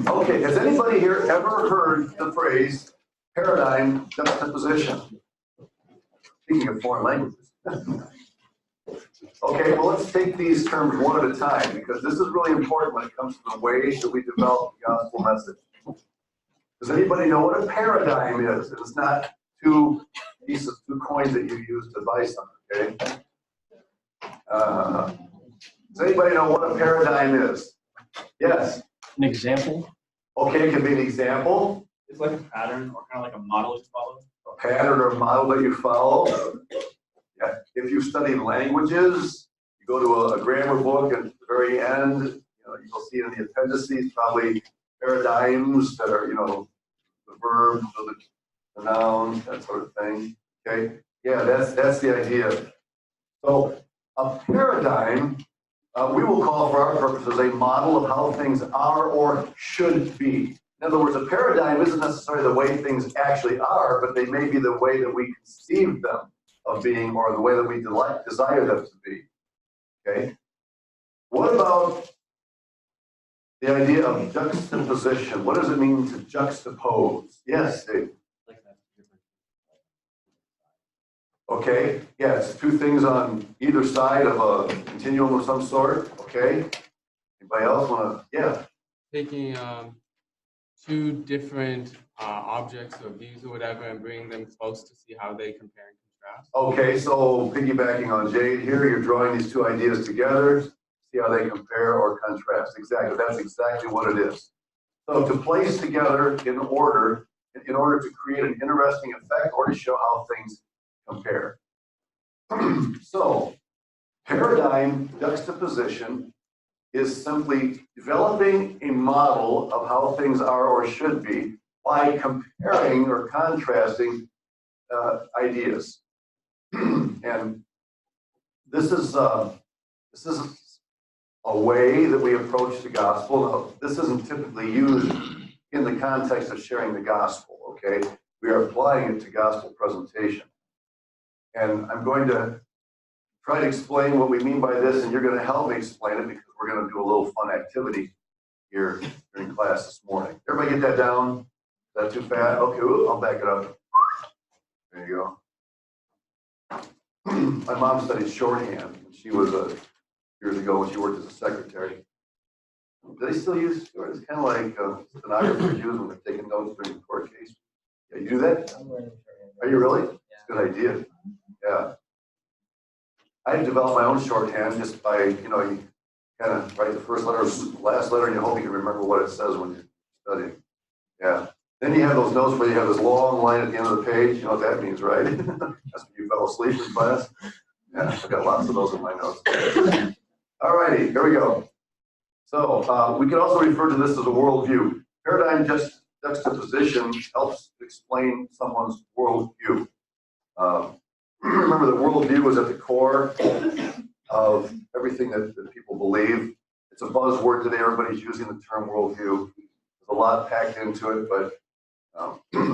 Okay, has anybody here ever heard the phrase paradigm juxtaposition? Speaking of foreign languages. Okay, well, let's take these terms one at a time, because this is really important when it comes to the way that we develop the gospel message. Does anybody know what a paradigm is? It's not two coins that you use to buy something, okay? Does anybody know what a paradigm is? Yes? An example? Okay, it can be an example. It's like a pattern or kind of like a model to follow. A pattern or model that you follow. Yeah. If you study languages, you go to a grammar book, and at the very end, you'll see in the appendices probably paradigms that are, the verbs or the nouns, that sort of thing. Okay. Yeah, that's the idea. So a paradigm, we will call for our purposes a model of how things are or should be. In other words, a paradigm isn't necessarily the way things actually are, but they may be the way that we conceive them of being, or the way that we desire them to be. Okay? What about the idea of juxtaposition? What does it mean to juxtapose? Yes, Dave. Okay, yeah, it's two things on either side of a continuum of some sort. Okay. Anybody else want to? Yeah. Taking two different objects or views or whatever and bringing them close to see how they compare and contrast. Okay, so piggybacking on Jade here, you're drawing these two ideas together, see how they compare or contrast. Exactly, that's exactly what it is. So to place together in order to create an interesting effect or to show how things compare. So paradigm juxtaposition is simply developing a model of how things are or should be by comparing or contrasting ideas. And this is a way that we approach the gospel. Now, this isn't typically used in the context of sharing the gospel, okay? We are applying it to gospel presentation. And I'm going to try to explain what we mean by this, and you're going to help me explain it, because we're going to do a little fun activity here during class this morning. Everybody get that down? Is that too fast? Okay, I'll back it up. There you go. My mom studied shorthand. She was years ago when she worked as a secretary. Do they still use shorthand? It's kind of like stenographers use when they're taking notes during the court case. Yeah, you do that? Are you really? It's a good idea. Yeah. I developed my own shorthand just by, you kind of write the first letter, last letter, and you hope you can remember what it says when you're studying. Yeah. Then you have those notes where you have this long line at the end of the page. You know what that means, right? That's when you fell asleep in class. Yeah, I've got lots of those in my notes. All righty, here we go. So we can also refer to this as a worldview. Paradigm juxtaposition helps explain someone's worldview. Remember that worldview is at the core of everything that people believe. It's a buzzword today. Everybody's using the term worldview. There's a lot packed into it, but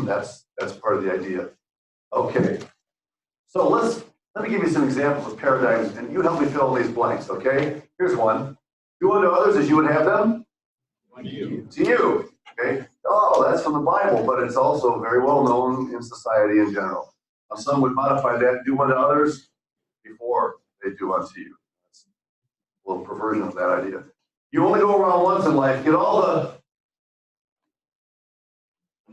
that's part of the idea. Okay, so let me give you some examples of paradigms, and you help me fill in these blanks. Okay, here's one: do unto others as you would have them to you. Okay. Oh, that's from the Bible, but it's also very well known in society in general. Now, some would modify that: do unto others before they do unto you. That's a little perversion of that idea. You only go around once in life. Get all the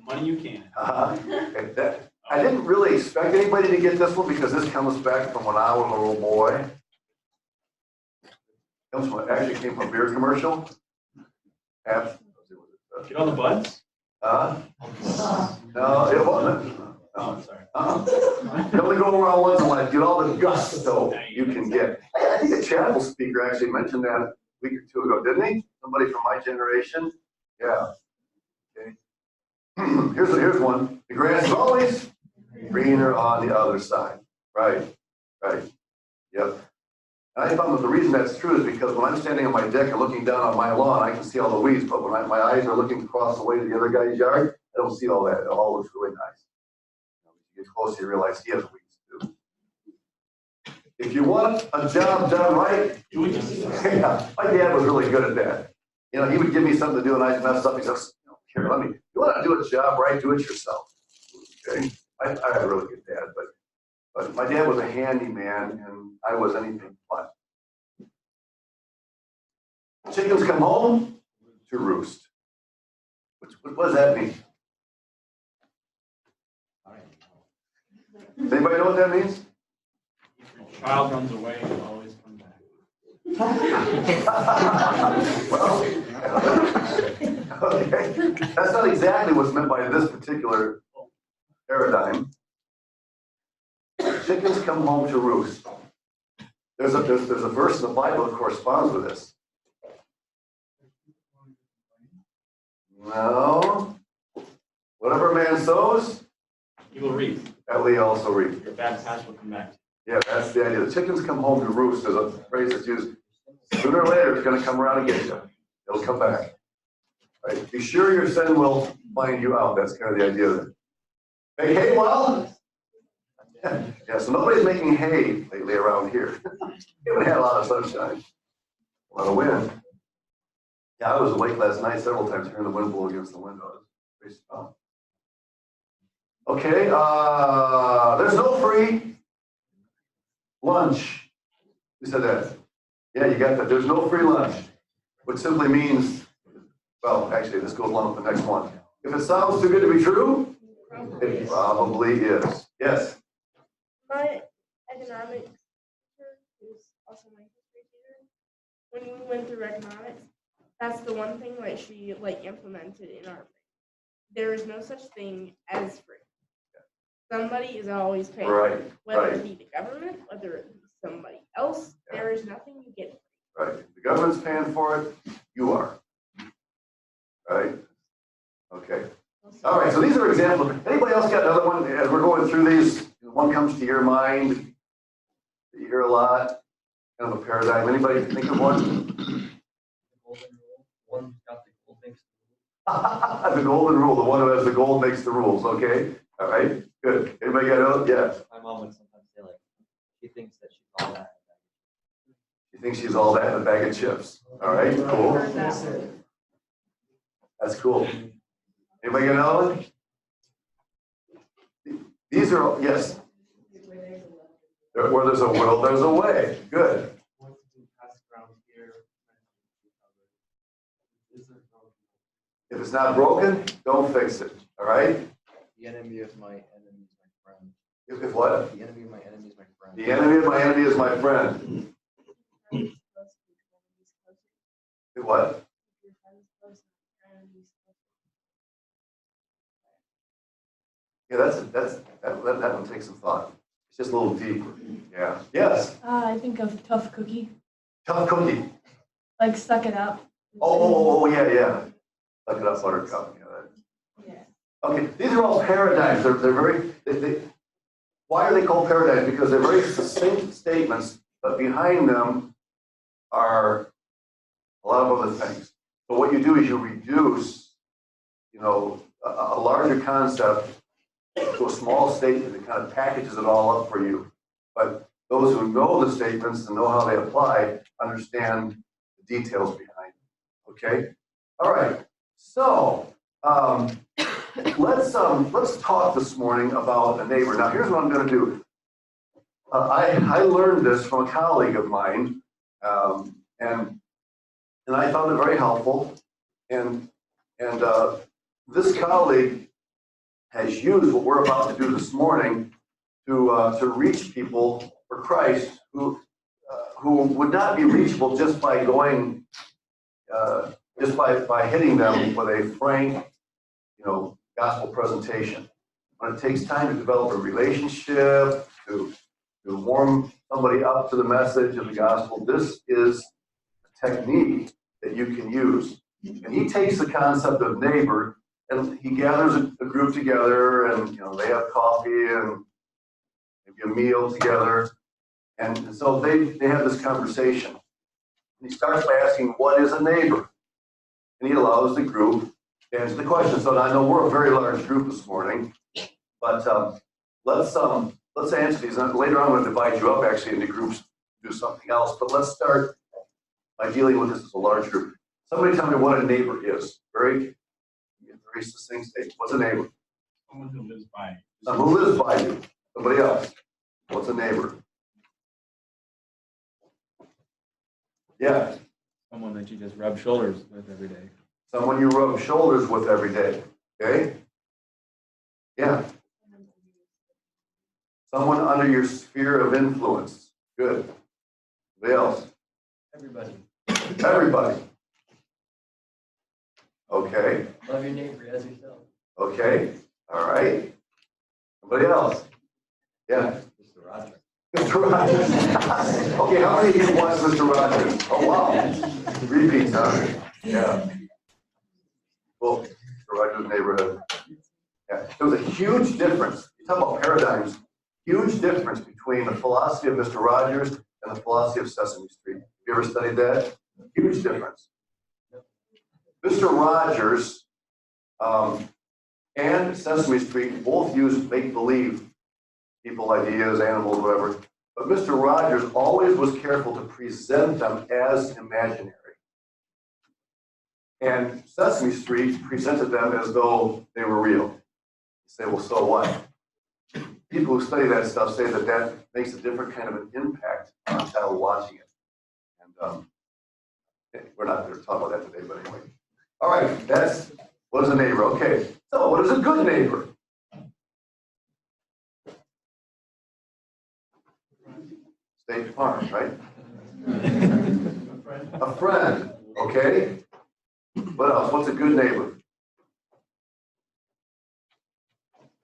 money you can. I didn't really expect anybody to get this one, because this comes back from when I was a little boy. Actually came from a beer commercial. Get on the buds? No, it wasn't. Oh, sorry. You only go around once in life. Get all the gusto you can get. I think a chapel speaker actually mentioned that a week or two ago, didn't he? Somebody from my generation. Yeah. Okay. Here's one. The grass is always greener on the other side. Right. Yep. And I found that the reason that's true is because when I'm standing on my deck and looking down on my lawn, I can see all the weeds, but when my eyes are looking across the way to the other guy's yard, I don't see all that. It all looks really nice. When you get closer, you realize he has weeds too. If you want a job done right, yeah, my dad was really good at that. You know, he would give me something to do and I'd mess up. He says, here, you want to do a job right, do it yourself. Okay. I had a really good dad, but my dad was a handyman and I was anything but. Chickens come home to roost. What does that mean? Anybody know what that means? If your child runs away, you'll always come back. Well, okay. That's not exactly what's meant by this particular paradigm. Chickens come home to roost. There's a verse in the Bible that corresponds with this. No. Whatever a man sows, You will reap. that will he also reap. Your bad past will come back. Yeah, that's the idea. The chickens come home to roost. There's a phrase that's used. Sooner or later, it's going to come around and get you. It'll come back. Right? Be sure your sin will find you out. That's kind of the idea of it. Make hay well? Yeah, so nobody's making hay lately around here. We haven't had a lot of sunshine, a lot of wind. Yeah, I was awake last night several times hearing the wind blow against the window. Pretty strong. Okay, there's no free lunch. Who said that? Yeah, you got that. There's no free lunch, which simply means, well, actually, this goes along with the next one. If it sounds too good to be true, it probably is. Yes? My economics teacher, who's also my history teacher, when we went through economics, that's the one thing like she like implemented in our thing. There is no such thing as free. Somebody is always paying, Right, whether right. it be the government, whether it be somebody else. Yeah. There is nothing you get. Right. If the government's paying for it, you are. Right? Okay. All right, so these are examples. Anybody else got another one? As we're going through these, one comes to your mind that you hear a lot, kind of a paradigm. Anybody think of one? The golden rule. One got the gold makes The golden rule, the one who has the gold makes the rules, okay? All right, good. Anybody got another? Yes. My mom would sometimes say like, she thinks that she's all that. You think she's all that in a bag of chips? All right, cool. That's cool. Anybody got another one? These are, yes. Where there's a will, there's a way. Good. If it's not broken, don't fix it. All right? The enemy of my enemy is my friend. If what? The enemy of my enemy is my friend. The enemy of my enemy is my friend. If what? Yeah, that one takes some thought. It's just a little deeper. Yeah. Yes. I think of tough cookie, Tough cookie. like suck it up. Oh, yeah. Look it up, buttercup. Yeah. Okay, these are all paradigms. They're very, why are they called paradigms? Because they're very succinct statements, but behind them are a lot of other things. So what you do is you reduce, a larger concept to a small statement that kind of packages it all up for you. But those who know the statements and know how they apply understand the details behind them. Okay? All right. So let's talk this morning about a neighbor. Now, here's what I'm going to do. I learned this from a colleague of mine, and I found it very helpful. And this colleague has used what we're about to do this morning to reach people for Christ who would not be reachable just by going, just by hitting them with a frank, gospel presentation. When it takes time to develop a relationship, to warm somebody up to the message of the gospel, this is a technique that you can use. And he takes the concept of neighbor and he gathers a group together, and they have coffee and maybe a meal together, and so they have this conversation. And he starts by asking, "What is a neighbor?" And he allows the group to answer the question. So I know we're a very large group this morning, but let's answer these. And later on, I'm going to divide you up actually into groups, do something else. But let's start by dealing with this as a large group. Somebody tell me what a neighbor is. Very succinct statement. What's a neighbor? Someone who lives by. Who lives by you? Somebody else. What's a neighbor? Yeah, Someone that you just rub shoulders with every day. someone you rub shoulders with every day. Okay? Yeah. Someone under your sphere of influence. Good. Somebody else? Everybody. Everybody. Okay. Love your neighbor as yourself. Okay. All right. Somebody else? Yeah. Mr. Roger. Mr. Rogers. Okay, how many of you watched Mr. Rogers? Oh, wow. Repeats, huh? Yeah. Well, Mr. Rogers' Neighborhood. Yeah. There was a huge difference. You talk about paradigms. Huge difference between the philosophy of Mr. Rogers and the philosophy of Sesame Street. Have you ever studied that? Huge difference. Mr. Rogers and Sesame Street both use make-believe, people, ideas, animals, whatever. But Mr. Rogers always was careful to present them as imaginary. And Sesame Street presented them as though they were real. You say, well, so what? People who study that stuff say that that makes a different kind of an impact on a child watching it. And we're not going to talk about that today, but anyway. All right, that's what is a neighbor. Okay, so what is a good neighbor? State Farm, right? A friend, okay? What else? What's a good neighbor?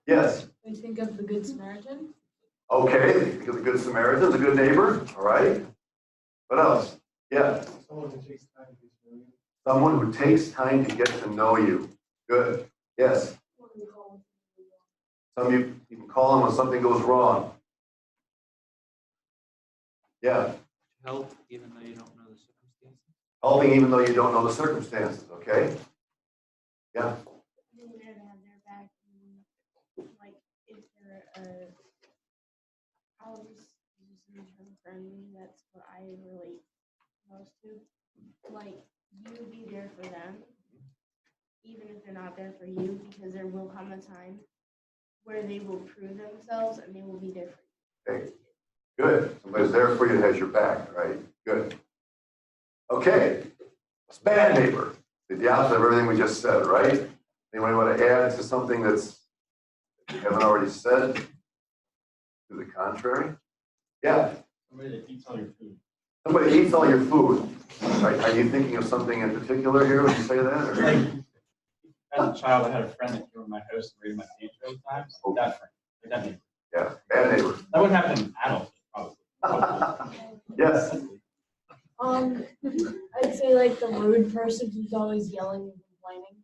Yes. I think of the Good Samaritan. Okay, because the Good Samaritan's a good neighbor, all right? What else? Yeah. Someone who takes time to get to know you. Good. Yes. Some of you can call them when something goes wrong. Yeah. Help even though you don't know the circumstances. Helping even though you don't know the circumstances, okay? Yeah. Being there to have their back, and, like if they're I'll just use the term friendly. That's what I relate most to. Like you be there for them, even if they're not there for you, because there will come a time where they will prove themselves and they will be there for you. Okay. Good. Somebody's there for you that has your back, right? Good. Okay. Bad neighbor. The opposite of everything we just said, right? Anybody want to add to something that you haven't already said? To the contrary? Yeah. Somebody that eats all your food. Somebody eats all your food. Are you thinking of something in particular here when you say that? Or? Like, as a child, I had a friend that came to my house and raided my pantry all the time. So that friend, like that neighbor. Yeah, bad neighbor. That wouldn't happen in adults, probably. Yes. I'd say like the rude person who's always yelling and complaining.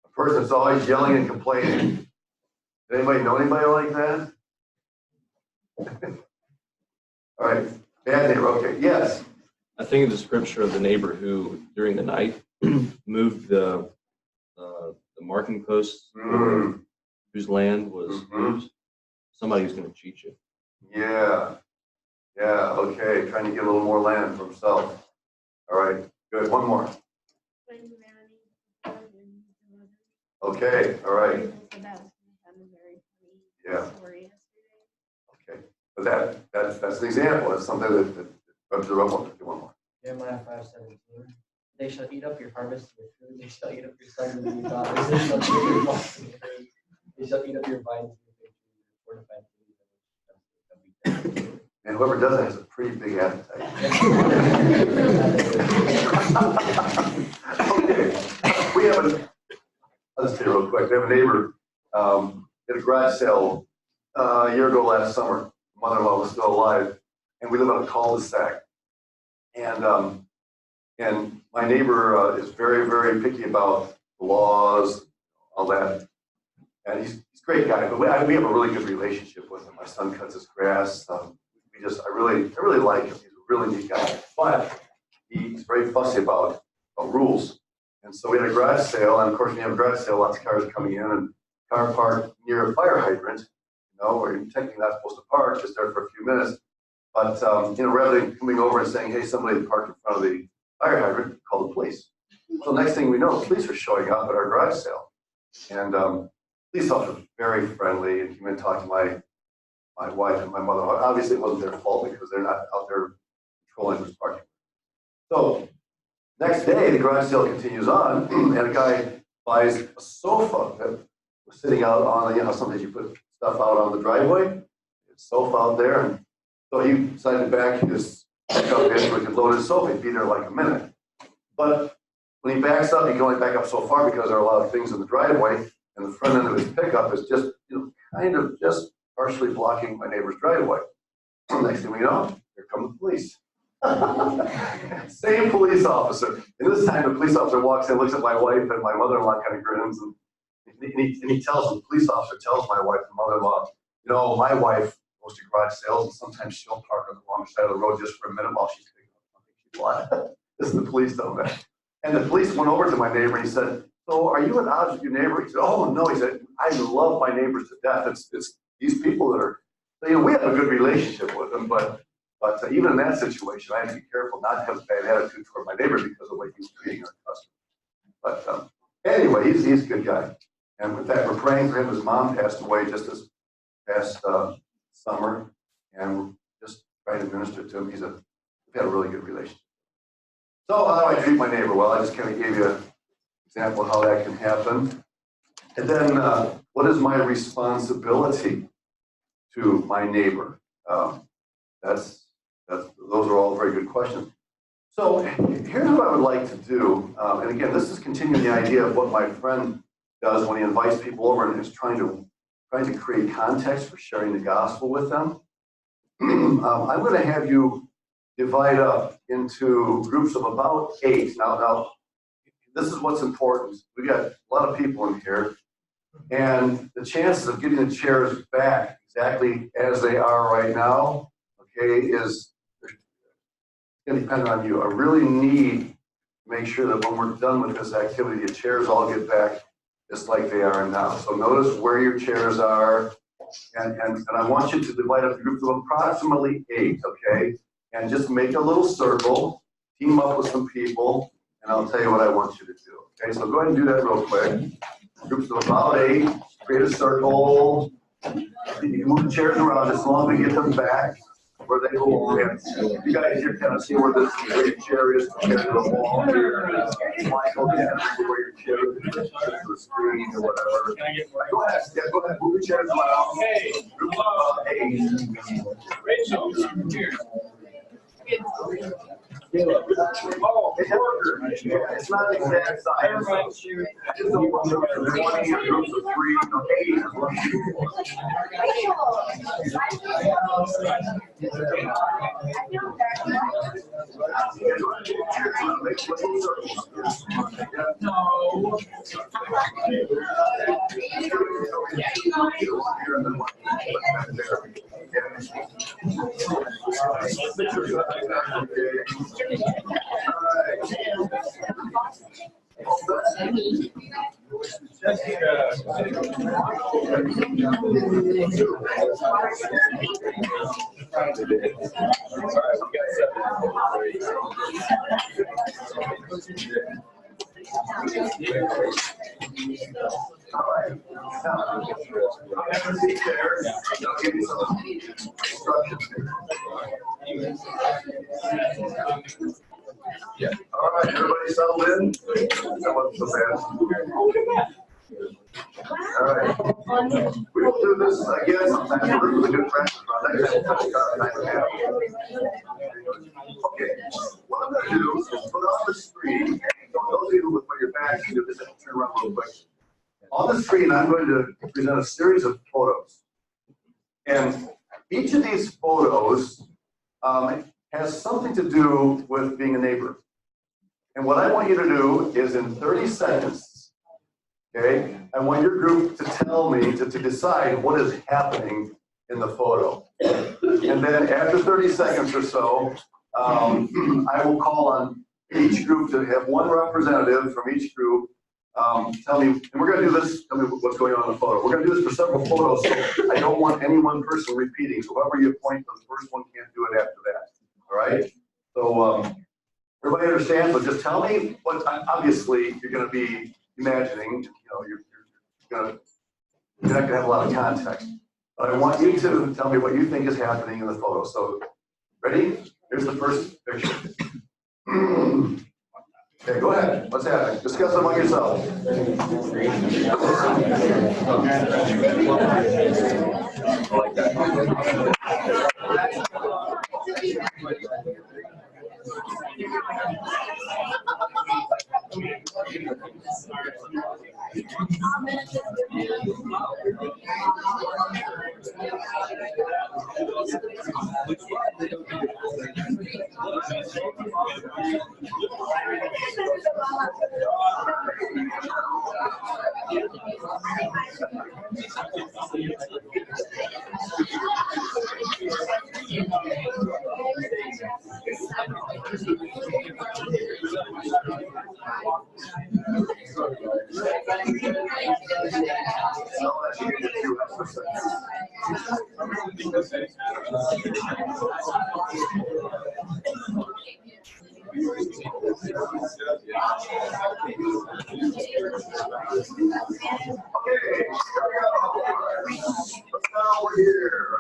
A person that's always yelling and complaining. Does anybody know anybody like that? All right, bad neighbor. Okay, yes. I think of the scripture of the neighbor who, during the night, moved the marking posts whose land was used. Somebody who's going to cheat you. Yeah. Yeah, okay. Trying to get a little more land for himself. All right, good. One more. Okay, all right. Yeah. Okay. But that's an example. That's something that rubs the rub on. One more. Jeremiah 5:17. They shall eat up your harvest and your food. They shall eat up your sons and your daughters. They shall eat your flocks and your herds. They shall eat up your vines and your fig trees, your fortified cities. And whoever does that has a pretty big appetite. Okay. We have I'll just say real quick. We have a neighbor at a garage sale a year ago last summer. Mother-in-law was still alive, and we live on a cul-de-sac. And my neighbor is very, very picky about the laws, all that. And he's a great guy, but we have a really good relationship with him. My son cuts his grass. I really like him. He's a really neat guy. But he's very fussy about rules. And so we had a garage sale, and of course, when you have a garage sale, lots of cars coming in, and car parked near a fire hydrant, where you're technically not supposed to park, just there for a few minutes. But rather than coming over and saying, "Hey, somebody parked in front of the fire hydrant," call the police. So next thing we know, police are showing up at our garage sale. And police officers were very friendly and came and talked to my wife and my mother. Obviously, it wasn't their fault because they're not out there controlling this parking. So next day, the garage sale continues on, and a guy buys a sofa that was sitting out on, sometimes you put stuff out on the driveway. It's sofa out there, and so he decided to back his pickup in so he could load his sofa. He'd be there like a minute. But when he backs up, he can only back up so far because there are a lot of things in the driveway, and the front end of his pickup is just, kind of just partially blocking my neighbor's driveway. So next thing we know, here come the police. Same police officer. And this time the police officer walks in, looks at my wife, and my mother-in-law kind of grins, and he tells the police officer tells my wife and mother-in-law, my wife goes to garage sales, and sometimes she'll park on the wrong side of the road just for a minute while she's picking up something she wants. This is the police telling that. And the police went over to my neighbor and he said, "So are you at odds with your neighbor?" He said, "Oh no," he said, "I love my neighbors to death. It's these people that are, we have a good relationship with them, but even in that situation, I have to be careful not to have a bad attitude toward my neighbor because of the way he's treating our customer." But anyway, he's a good guy. And with that, we're praying for him. His mom passed away just this past summer, and we're just trying to minister to him. We've had a really good relationship. So how do I treat my neighbor? Well, I just kind of gave you an example of how that can happen. And then what is my responsibility to my neighbor? Those are all very good questions. So here's what I would like to do. And again, this is continuing the idea of what my friend does when he invites people over and is trying to create context for sharing the gospel with them. I'm going to have you divide up into groups of about 8. Now, this is what's important. We got a lot of people in here, and the chances of getting the chairs back exactly as they are right now, okay, is going to depend on you. I really need to make sure that when we're done with this activity, the chairs all get back just like they are now. So notice where your chairs are, and I want you to divide up groups of approximately 8, okay? And just make a little circle, team up with some people, and I'll tell you what I want you to do. Okay, so go ahead and do that real quick. Groups of about 8, create a circle. You can move the chairs around as long as we get them back where they belong. You guys here kind of see where your chair is compared to the wall here. Michael, you kind of see where your chair is compared to the screen or whatever. Go ahead, move your chairs around. Hey, Groups of about 8. Rachel, here. Oh, it's not the exact size. I just don't want to there's 20 in groups of 3, 8 is what All right, everybody settled in? That wasn't so bad. All right. We will do this again sometime. This was a good practice run. Okay. What I'm going to do is put on the screen. Those of you with your backs, you do this. Turn around real quick. On the screen, I'm going to present a series of photos. And each of these photos has something to do with being a neighbor. And what I want you to do is in 30 seconds, okay, I want your group to tell me, to decide what is happening in the photo. And then after 30 seconds or so, I will call on each group to have one representative from each group tell me, and we're going to do this, tell me what's going on in the photo. We're going to do this for several photos, so I don't want any one person repeating. So whoever you appoint, the first one can't do it after that. All right? So everybody everybody understand? But just tell me what, obviously, you're gonna be imagining, you're not gonna have a lot of context. But I want you to tell me what you think is happening in the photo. So, ready? Here's the first picture. Okay, go ahead. What's happening? Discuss among yourselves. I like that.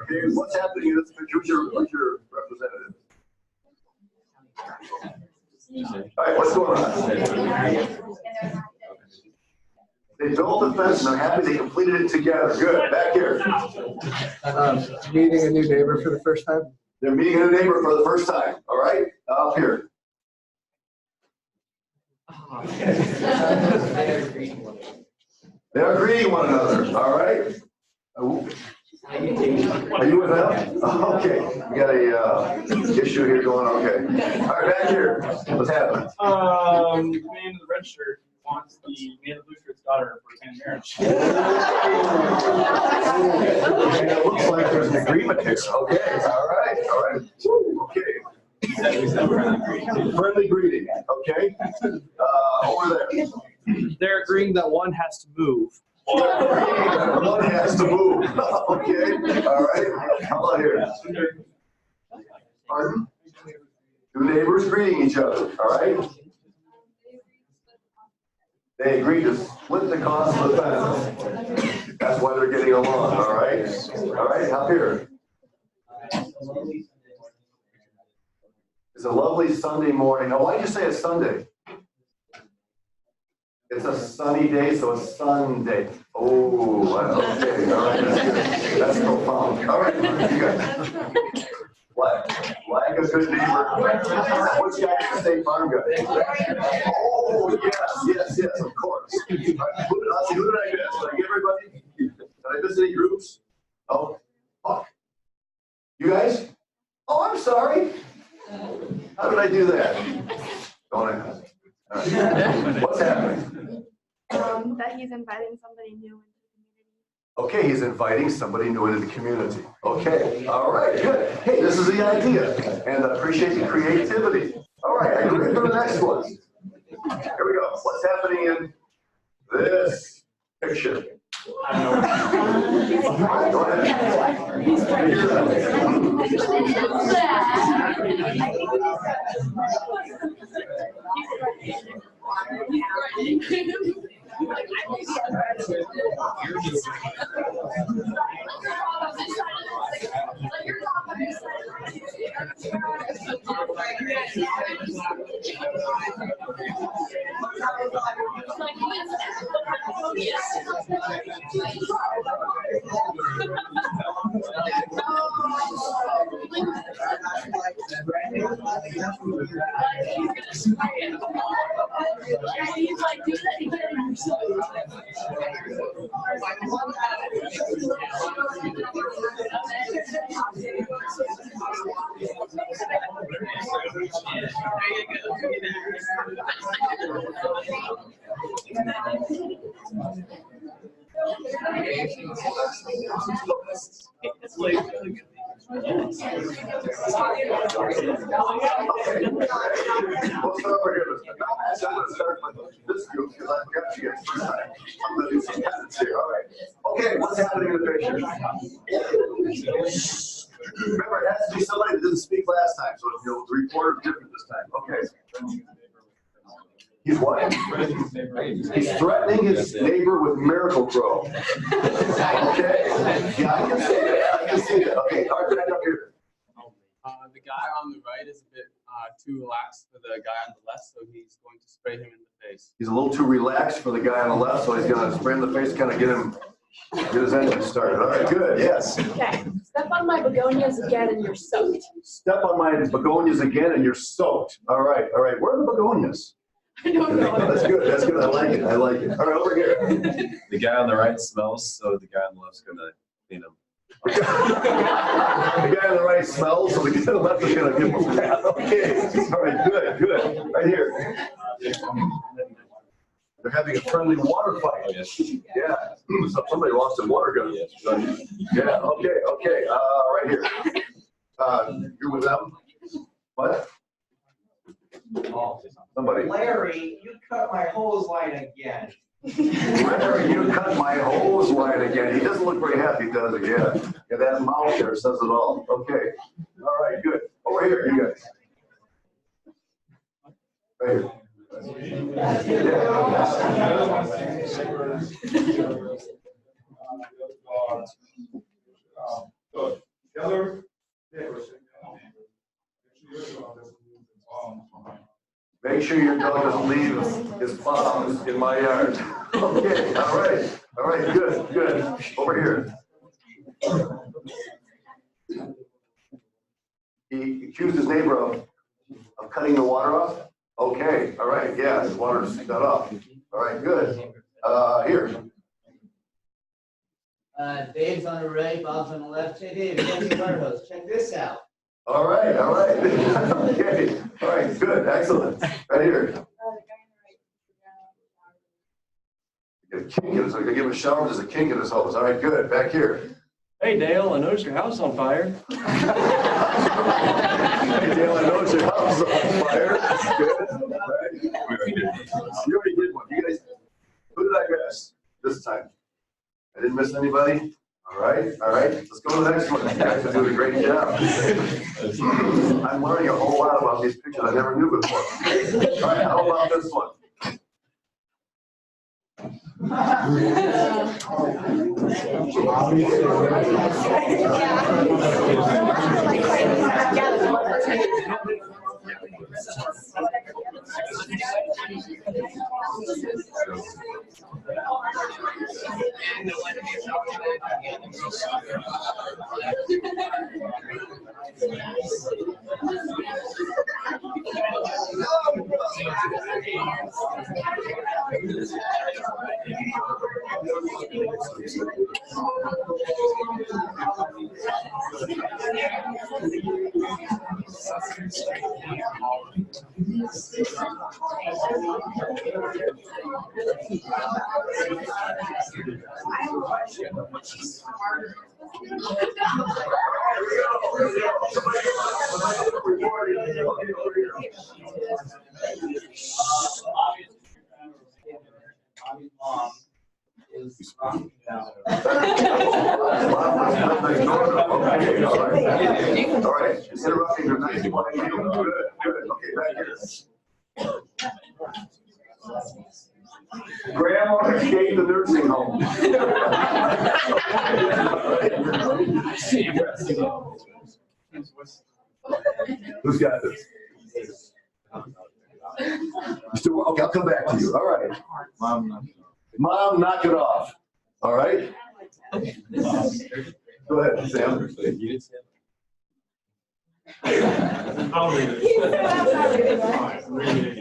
Okay, what's happening in this picture? Who's your representative? All right, what's going on? They built the fence and they're happy they completed it together. Good, back here. Meeting a new neighbor for the first time. They're meeting a neighbor for the first time, all right? Up here. They're greeting one another, all right? Are you with them? Oh, okay, we got a issue here going on, okay. All right, back here, what's happening? The man in the red shirt wants the man in the blue shirt's daughter for hand marriage. It looks like there's an agreement here. Okay, all right, okay. Friendly greeting, okay? Over there. They're agreeing that one has to move. One has to move, okay, all right. How about here? Pardon? Two neighbors greeting each other, all right? They agreed to split the cost of the fence. That's why they're getting along, all right? All right, up here. It's a lovely Sunday morning. Now, why'd you say it's Sunday? It's a sunny day, so it's Sunday. Oh, okay, all right, that's good. That's profound. All right, you guys. Like a good neighbor. Which guy is the State Farm guy? Oh, yes, of course. Who did I miss? Did I get everybody? Did I miss any groups? Oh, fuck. You guys? Oh, I'm sorry. How did I do that? Don't I miss? All right. What's happening? That he's inviting somebody new into the community. Okay, he's inviting somebody new into the community. Okay, all right, good. Hey, this is the idea, and I appreciate the creativity. All right, I can ready for the next one. Here we go. What's happening in this picture? Go This group, because I forgot you guys first time. I'm gonna do some patterns here. All right. Okay, what's happening in the picture? Remember, it has to be somebody that didn't speak last time, so the reporter is different this time. Okay. He's what? He's threatening his neighbor with Miracle-Gro. Okay. Yeah, I can see that. I can see that. Okay, all right, back up here. The guy on the right is a bit too relaxed for the guy on the left, so he's going to spray him in the face. He's a little too relaxed for the guy on the left, so he's gonna spray in the face, kind of get his engine started. All right, good, yes. Okay, step on my begonias again and you're soaked. Step on my begonias again and you're soaked. All right. Where are the begonias? I don't know. That's good, I like it. All right, over here. The guy on the right smells, so the guy on the left's gonna clean him. The guy on the right smells, so the guy on the left is gonna give him a bath. Okay, all right, good. Right here. They're having a friendly water fight. Oh, yes. Yeah, somebody lost a water gun. Yeah, okay, right here. You're with them? What? Somebody. Larry, you cut my hose line again. Larry, you cut my hose line again. He doesn't look very happy, does he? Yeah, that mouth there says it all. Okay, all right, good. Over here, you guys. Right here. Make sure your dog doesn't leave his palms in my yard. Okay, all right, good. Over here. He accused his neighbor of cutting the water off. Okay, all right, yeah, his water's cut off. All right, good. Here. Dave's on the right, Bob's on the left. Hey, Dave, check the water hose. Check this out. All right. Okay, all right, good, excellent. Right here. Get a kink in his, give him a shower, there's a kink in his hose. All right, good, back here. Hey Dale, I noticed your house on fire. Hey, Dale, I noticed your house is on fire. Good. Right. You already did one. You guys, who did I miss this time? I didn't miss anybody? All right. Let's go to the next one. You guys are doing a great job. I'm learning a whole lot about these pictures I never knew before. All right, how about this one? Bobby's mom is rocking down. All right. Interrupting your nice one. Good. Okay, back here. Grandma escaped the nursing home. Who's got this? Okay, I'll come back to you. All right. Mom, knock it off. All right. Go ahead, Sam. I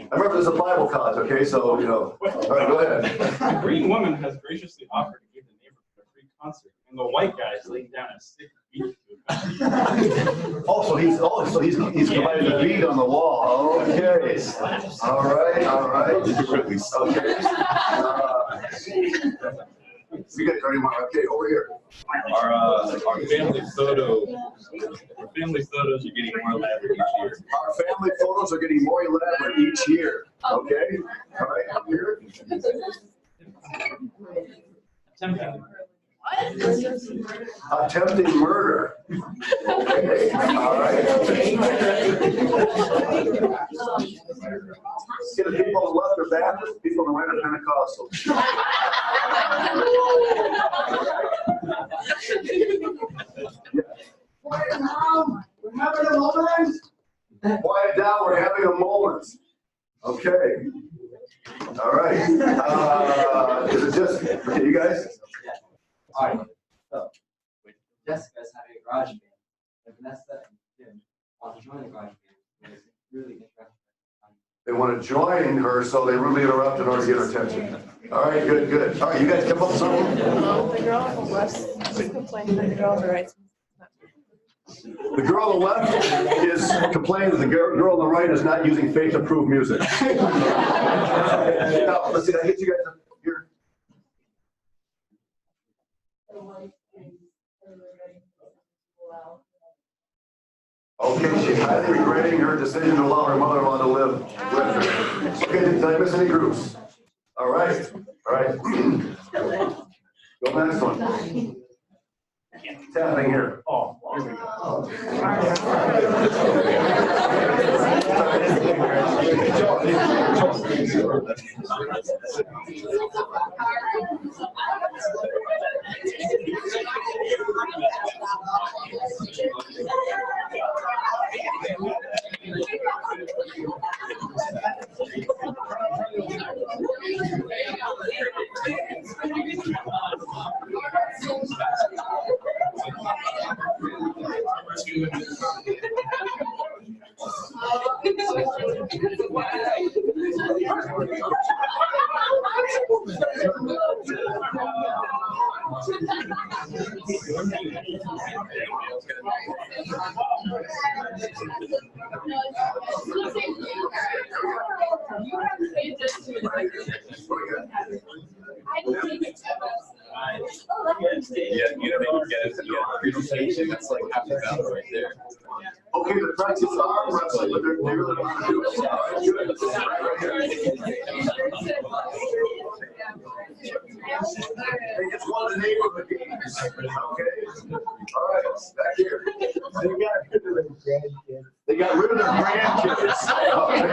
remember there's a Bible college, okay, so, you know, all right, go ahead. The green woman has graciously offered to give the neighborhood a free concert, and the white guy is laying down a stick beat. So he's providing the bead on the wall. Okay. All right. Okay. We got 30 more. Okay, over here. Our family photos are getting more elaborate each year. Our family photos are getting more elaborate each year. Okay. All right, up here. Attempting murder. All right. See, the people on the left are Baptist, people on the right are Pentecostal. We're having a moment. Quiet down, we're having a moment. Okay. All right. Is it just, okay, you guys? All right. So, Jessica's having a garage band. And Vanessa and Jim want to join the garage band. It's really interesting. They want to join her, so they really interrupt in order to get her attention. All right, good, good. All right, you guys come up with something? The girl on the left is complaining that the girl on the right. The girl on the left is complaining that the girl on the right is not using faith-approved music. Now, let's see, did I get you guys up here? Okay, she's highly regretting her decision to allow her mother-in-law to live with her. Okay, did I miss any groups? All right, all right. Go next one. What's happening here? Oh, here we Yeah, you don't even get it. You get a presentation, that's like half the battle right there. Okay, the practice arm wrestling, but they really don't want to do it. All right, good. Right here. They just won the neighborhood games. Okay. All right, back here. They got rid of their grandkids. Okay.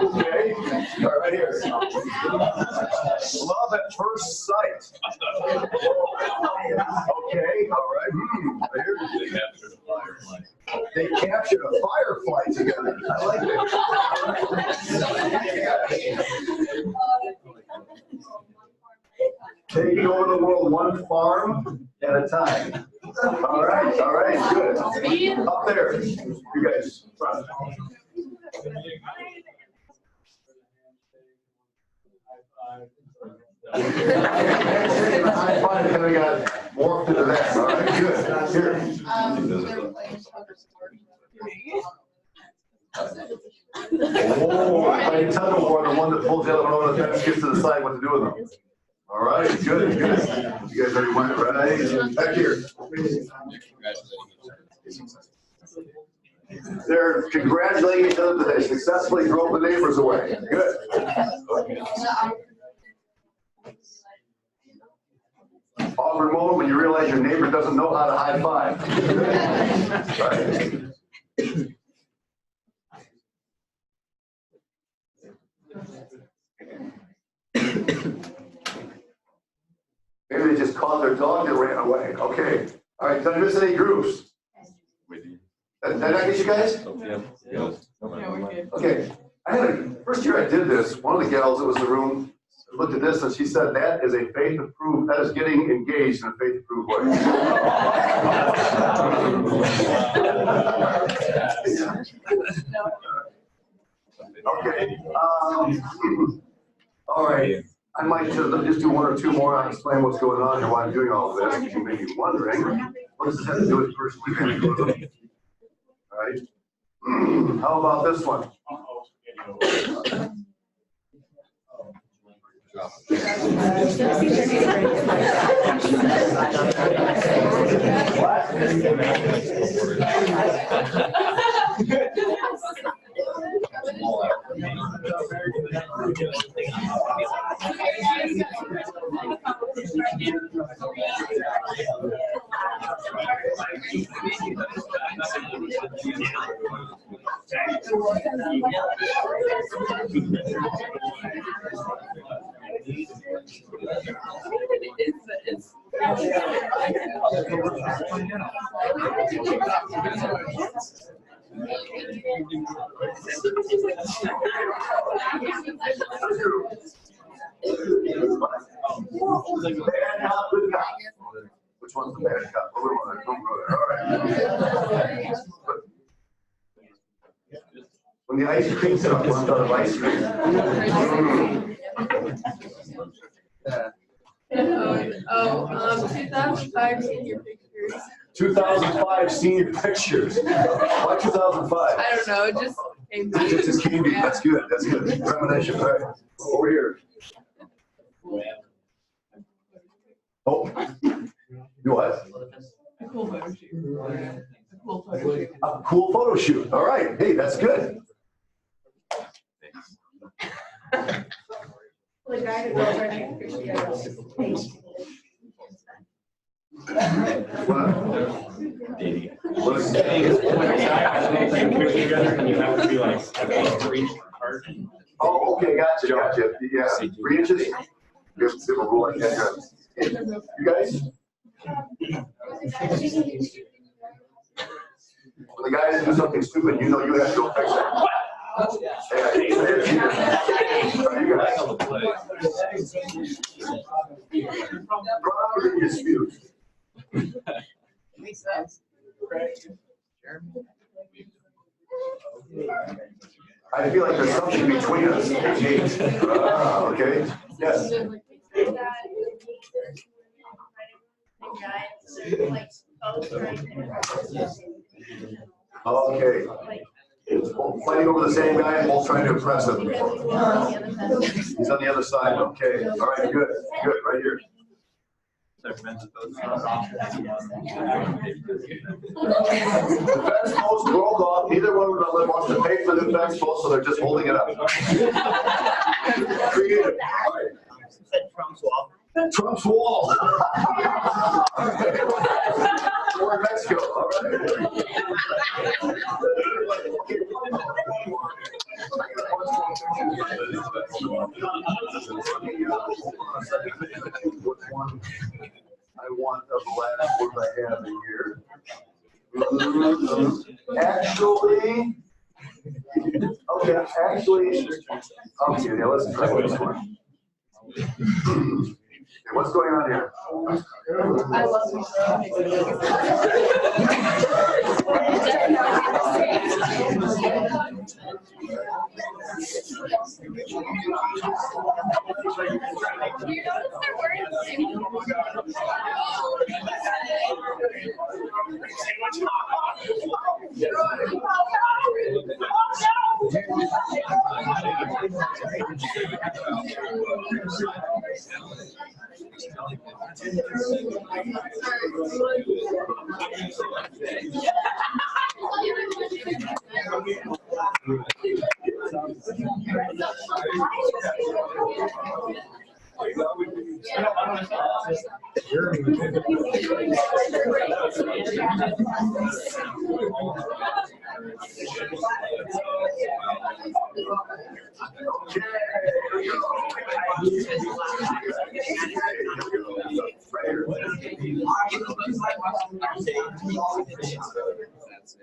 Okay. All right, right here. Love at first sight. Okay. All right. Right here. They captured a firefly together. I like it. Taking over the world one farm at a time. All right, good. Up there, you guys. Front. High five kind of got morphed into that. All right, good. Here. Oh, playing tug of war, the one that pulls the other one over the fence gets to decide what to do with them. All right, good, good. You guys already went right back here. They're congratulating each other that they successfully drove the neighbors away. Good. Awkward moment when you realize your neighbor doesn't know how to high five. Right. Maybe they just caught their dog that ran away. Okay. All right. Did I miss any groups? Did I get you guys? Yeah. Okay. First year I did this, one of the gals that was in the room looked at this and she said, that is a faith-approved, that is getting engaged in a faith-approved way. Okay. All right. I might just do one or two more and explain what's going on and why I'm doing all of this. You may be wondering, what does this have to do with the person we're going to go to? All right. How about this one? Which one's the bad cop? Oh, we want to go there. All right. When the ice cream's up, one out of ice cream. Oh, 2005 senior pictures. 2005 senior pictures. Why 2005? I don't know, it just came to me. It just came to you. That's good. That's good. Premonition. All right. Over here. Oh. You what? A cool photo shoot. A cool photo shoot. A cool photo shoot. All right. Hey, that's good. The guy who was our next picture. You have to be like 3 person. Oh, okay. Gotcha. Gotcha. Yeah. 3 inches. We have a rule like that. You guys? When the guys do something stupid, you know you have to go fix it. Property dispute. Makes sense. I feel like there's something between us. Okay. Yes. Okay. Both fighting over the same guy and both trying to impress him. He's on the other side. Okay. All right. Good. Good. Right here. The fence post rolled off. Neither one of them wants to pay for the fence post, so they're just holding it up. Creative. All right. Trump's wall. Trump's wall. We're in Mexico. All right. Which one I want of the last ones I have in here? Actually, okay, yeah, let's try this one. Okay, what's going on here? I love these.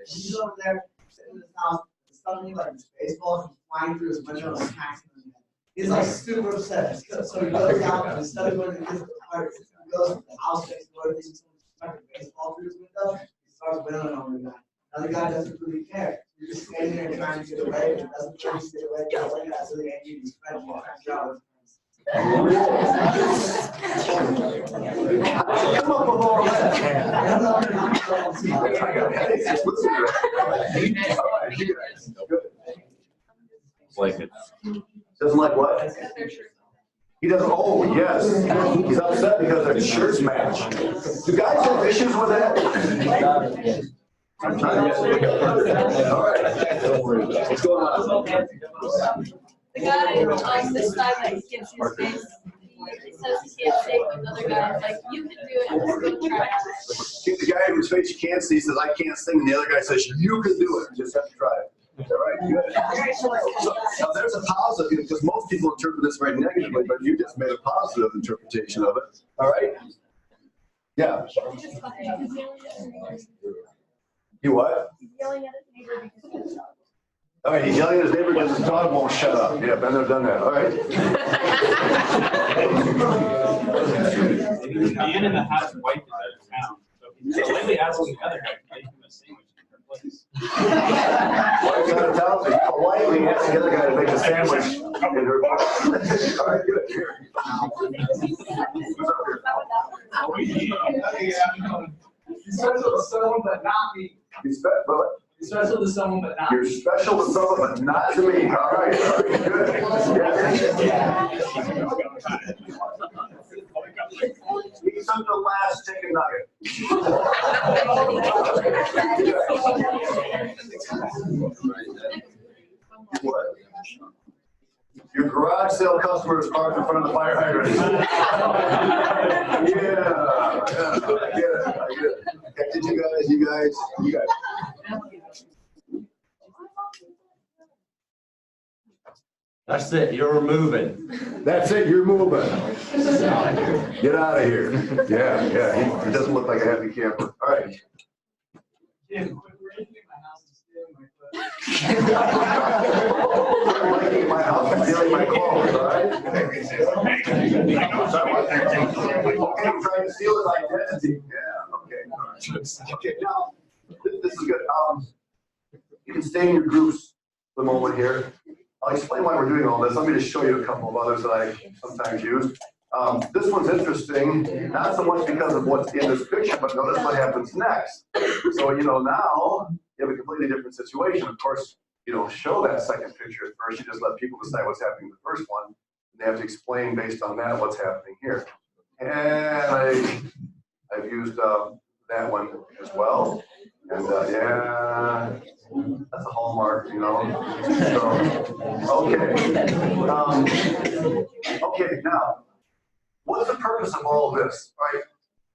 He's over there sitting in his house, suddenly like baseball is flying through his window and smacks him in the head. He's like super upset. So he goes down and instead of going to his apartment, he goes to the house next door, he sees someone smacking baseball through his window, he starts wailing over the guy. Now the guy doesn't really care. He's just standing there trying to get away, and doesn't try to get away, that's really angry, he's trying to get out of his Come up with all that. Like it. Doesn't like what? He doesn't, oh, yes. He's upset because their shirts match. Do guys have issues with that? Sometimes. All right. What's going on? The guy, this time that he gives his face, he says he can't say, but the other guy is like, you can do it, try it. The guy whose face you can't see says, I can't sing, and the other guy says, you can do it, just have to try it. Is that right? good. So there's a positive, because most people interpret this very negatively, but you just made a positive interpretation of it. All right? Yeah. You what? Yelling at his neighbor because All right, he's yelling at his neighbor because his dog won't shut up. Yeah, been there, done that. All right. Man in the house wife is out of town. So lately asking the other guy to make him a sandwich in her place. Wife's out of town, so you politely ask the other guy to make a sandwich in her. All right, good. Here. He's special to someone, but not me. He's Special to someone, but not me. You're special to someone, but not to me. All right, good. Yeah. He's on the last chicken nugget. What? Your garage sale customer is parked in front of the fire hydrant. Yeah, I get it. Okay, did you guys. That's it, you're moving. That's it, you're moving. Get out of here. Yeah, he doesn't look like a happy camper. All right. Jim, quit renting my house and stealing my clothes. Liking my house and stealing my clothes, all right? I'm trying to steal his identity. Yeah, okay. Okay, now, this is good. You can stay in your groups for the moment here. I'll explain why we're doing all this. Let me just show you a couple of others that I sometimes use. This one's interesting, not so much because of what's in this picture, but notice what happens next. So, now you have a completely different situation. Of course, you don't show that second picture at first. You just let people decide what's happening in the first one. They have to explain based on that what's happening here. And I've used that one as well. And yeah, that's a hallmark, So, okay, now, what's the purpose of all this, right?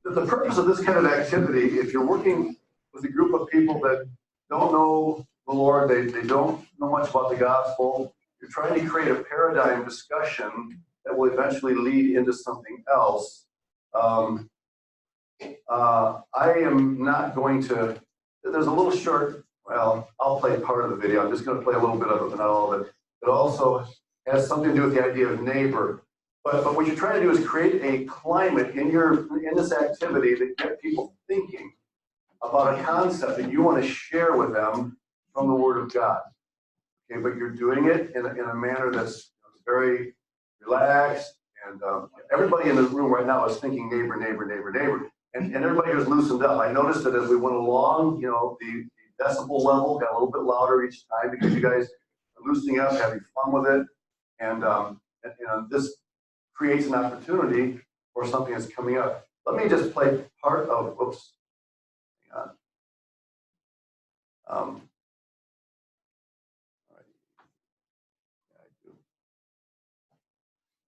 The purpose of this kind of activity, if you're working with a group of people that don't know the Lord, they don't know much about the gospel, you're trying to create a paradigm discussion that will eventually lead into something else. I am not going to. There's a little short, well, I'll play part of the video. I'm just going to play a little bit of it, but not all of it. It also has something to do with the idea of neighbor. But what you're trying to do is create a climate in this activity that get people thinking about a concept that you want to share with them from the Word of God. Okay, but you're doing it in a manner that's very relaxed, and everybody in the room right now is thinking neighbor, neighbor, neighbor, neighbor. And everybody was loosened up. I noticed that as we went along, the decibel level got a little bit louder each time because you guys are loosening up, having fun with it. And this creates an opportunity for something that's coming up. Let me just play part of, whoops, hang on.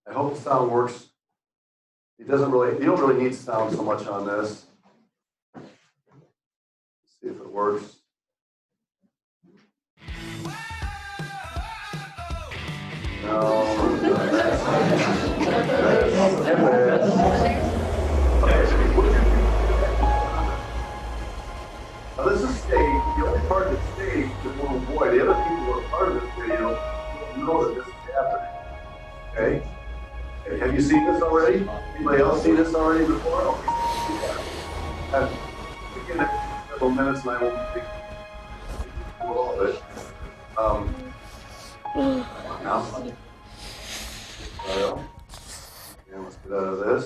I hope the sound works. You don't really need sound so much on this. Let's see if it works. No. Now this is stage. The only part that's stage is the little boy. The other people who are part of this video don't know that this is happening. Okay? Have you seen this already? Anybody else seen this already before? Okay. And again, in several minutes, and I won't take all of it. Now. And let's get out of this.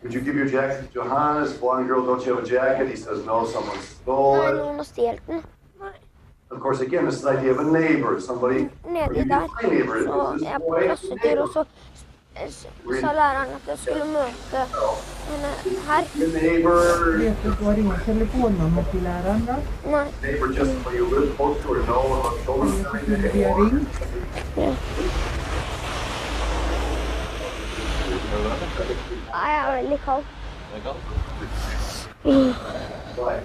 Would you give your jacket to Johannes? Blonde girl, don't you have a jacket? He says no, someone stole it. Of course, again, this is the idea of a neighbor, somebody. Nedi där så jag på klassetur och så sa läraren att jag skulle möta henne här. Neighbor. Vet du vad din telefonnummer till läraren då? Nej. Neighbor just when you live close to or know about children coming to Vi har ringt. Ja. Nej, jag är väldigt kall. Right.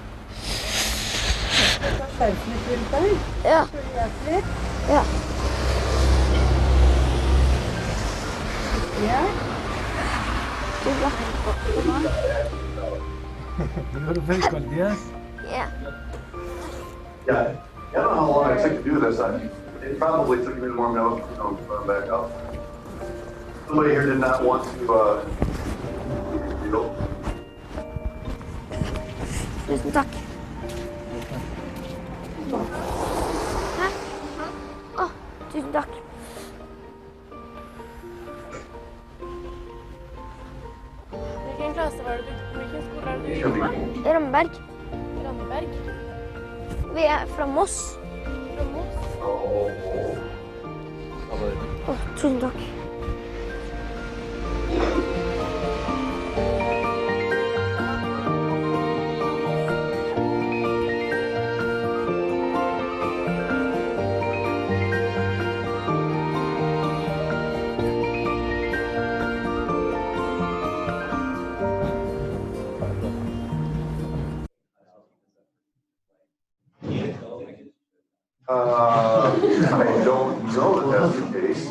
Ja. Ja. Ja? Good luck. You know the very good, yes? Yeah. Yeah, I don't know how long it took to do this. It probably took me more minutes to put them back up. Somebody here did not want to, you know. Tusen takk. Hæ? Å, tusen takk. Hvilken klasse var det du, hvilken skole er det du gikk på? Ramberg. Ramberg? Vi er fra Moss. Fra Moss? Å, tusen takk. I don't know that that's the case.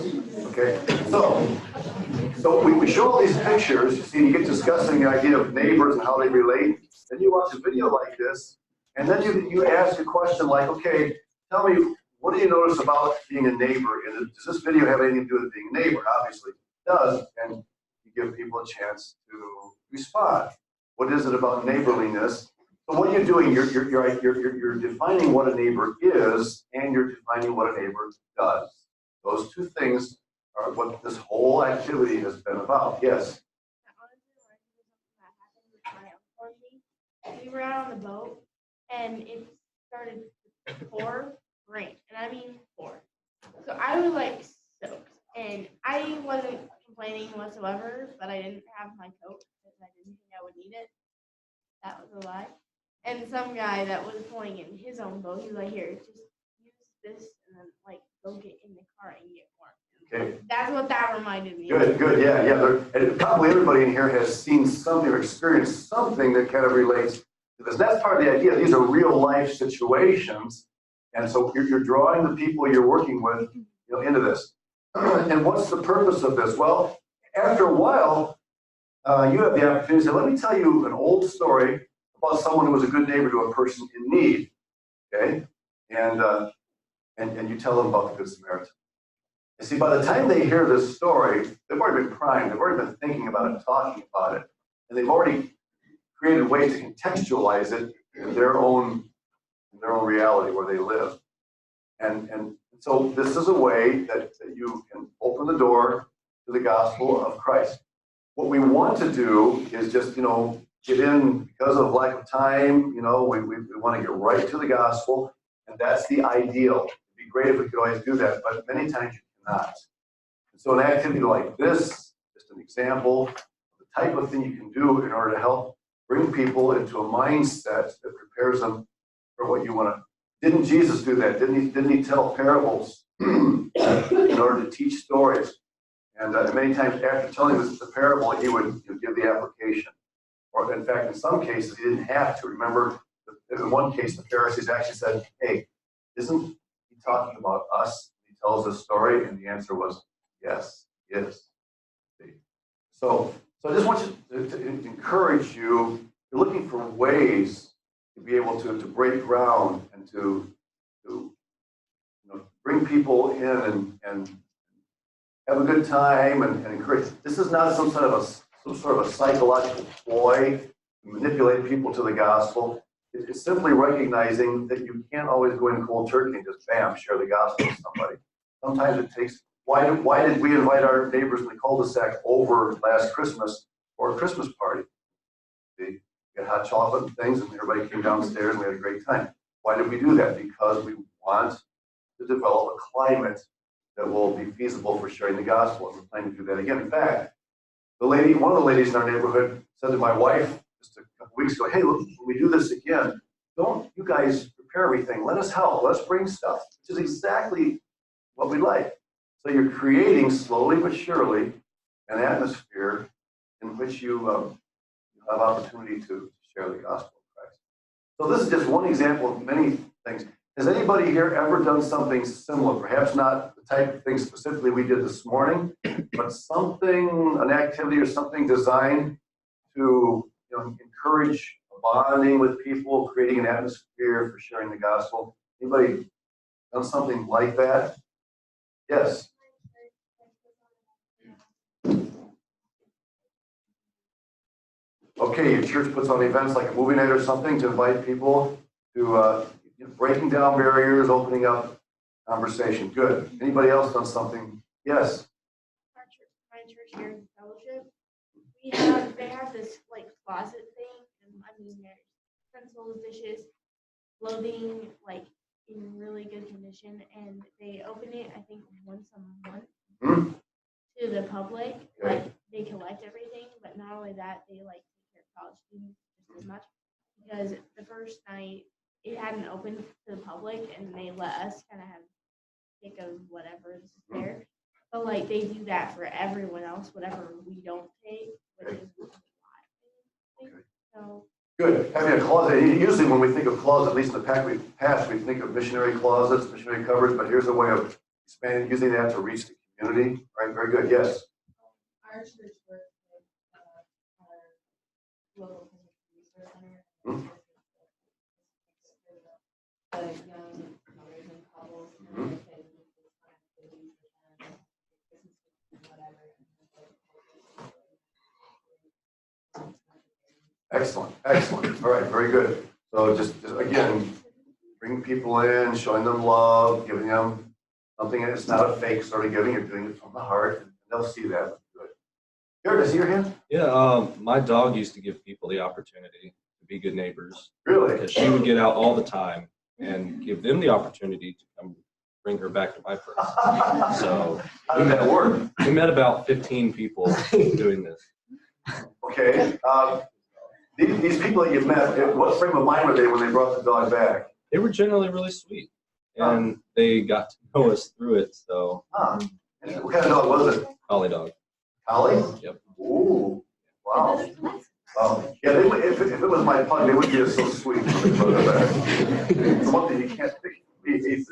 Okay, so we show all these pictures. You see, you get discussing the idea of neighbors and how they relate. Then you watch a video like this, and then you ask a question like, okay, tell me, what do you notice about being a neighbor? And does this video have anything to do with being a neighbor? Obviously, it does, and you give people a chance to respond. What is it about neighborliness? So what you're doing, you're defining what a neighbor is, and you're defining what a neighbor does. Those two things are what this whole activity has been about. Yes. We were out on the boat, and it started to pour rain, and I mean pour. So I was like soaked, and I wasn't complaining whatsoever, but I didn't have my coat because I didn't think I would need it. That was a lie. And some guy that was pulling in his own boat, he was like, here, just use this and then like go get in the car and get warm. Okay. That's what that reminded me Good, of. good, yeah. And probably everybody in here has seen something or experienced something that kind of relates to this. That's part of the idea. These are real life situations. And so you're drawing the people you're working with, into this. And what's the purpose of this? Well, after a while, you have the opportunity to say, let me tell you an old story about someone who was a good neighbor to a person in need, okay? And you tell them about the Good Samaritan. You see, by the time they hear this story, they've already been primed, they've already been thinking about it, talking about it, and they've already created ways to contextualize it in their own reality where they live. And so this is a way that you can open the door to the gospel of Christ. What we want to do is just, get in because of lack of time, we want to get right to the gospel, and that's the ideal. It'd be great if we could always do that, but many times you cannot. And so an activity like this, just an example of the type of thing you can do in order to help bring people into a mindset that prepares them for what you want to. Didn't Jesus do that? Didn't he tell parables in order to teach stories? And many times after telling the parable, he would give the application. Or in fact, in some cases, he didn't have to. Remember, in one case, the Pharisees actually said, hey, isn't he talking about us? He tells this story, and the answer was, yes, he is. So I just want you to encourage you. You're looking for ways to be able to break ground and to bring people in and have a good time and encourage. This is not some sort of a psychological ploy to manipulate people to the gospel. It's simply recognizing that you can't always go in cold turkey and just bam, share the gospel with somebody. Sometimes it takes. Why did we invite our neighbors in the cul-de-sac over last Christmas for a Christmas party? We had hot chocolate and things, and everybody came downstairs and we had a great time. Why did we do that? Because we want to develop a climate that will be feasible for sharing the gospel, and we're planning to do that again. In fact, one of the ladies in our neighborhood said to my wife just a couple weeks ago, hey, look, when we do this again, don't you guys prepare everything. Let us help. Let's bring stuff, which is exactly what we like. So you're creating slowly but surely an atmosphere in which you have opportunity to share the gospel of Christ. So this is just one example of many things. Has anybody here ever done something similar? Perhaps not the type of thing specifically we did this morning, but something, an activity or something designed to encourage bonding with people, creating an atmosphere for sharing the gospel. Anybody done something like that? Yes. Okay, your church puts on events like a movie night or something to invite people to breaking down barriers, opening up conversation. Good. Anybody else done something? Yes. My church here in fellowship, they have this like closet thing, and I mean there's pencils, dishes, clothing like in really good condition, and they open it I think once a month to the public. Like they collect everything, but not only that, they like take care of college students just as much, because the first night it hadn't opened to the public, and they let us kind of have pick of whatever is there. But like they do that for everyone else, whatever we don't take, which is a lot. So Good. Having a closet. Usually when we think of closet, at least in the past, we think of missionary closets, missionary cupboards, but here's a way of expanding, using that to reach the community. All right, very good. Yes. Our church works with our local resource center. The young mothers and couples and their kids with this kind of activities and whatever. Excellent. Excellent. All right, very good. So just again, bring people in, showing them love, giving them something. It's not a fake sort of giving. You're doing it from the heart, and they'll see that. Good. Here, does he hear him? Yeah, my dog used to give people the opportunity to be good neighbors. Really? Because she would get out all the time and give them the opportunity to come bring her back to my place. So how did that work? We met about 15 people doing this. Okay. These people that you met, what frame of mind were they when they brought the dog back? They were generally really sweet, and they got to know us through it. So, yeah. What kind of dog was it? Collie dog. Collie? Yep. Ooh, wow. Yeah, if it was my pug, they wouldn't be so sweet. It's one thing you can't beat.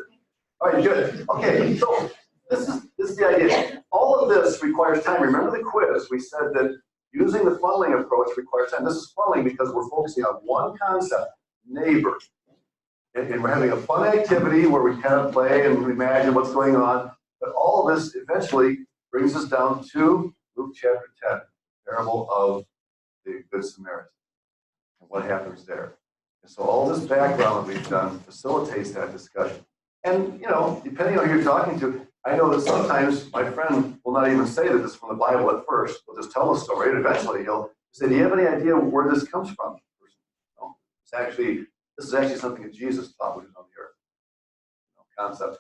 All right, good. Okay, so this is the idea. All of this requires time. Remember the quiz? We said that using the funneling approach requires time. This is funneling because we're focusing on one concept, neighbor. And we're having a fun activity where we kind of play and imagine what's going on. But all of this eventually brings us down to Luke chapter 10, parable of the Good Samaritan, and what happens there. And so all this background that we've done facilitates that discussion. And, depending on who you're talking to, I know that sometimes my friend will not even say that this is from the Bible at first. He'll just tell the story, and eventually he'll say, do you have any idea where this comes from? No, this is actually something that Jesus taught when he was on the earth. Concept.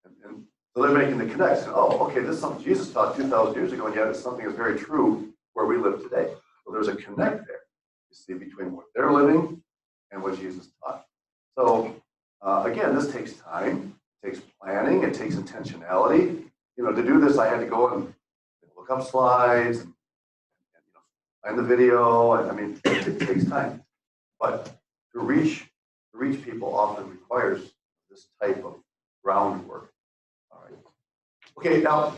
And so they're making the connection. Oh, okay, this is something Jesus taught 2,000 years ago, and yet it's something that's very true where we live today. So there's a connect there, you see, between what they're living and what Jesus taught. So again, this takes time, it takes planning, it takes intentionality. To do this, I had to go and look up slides, and find the video. It takes time. But to reach people often requires this type of groundwork. All right. Okay, now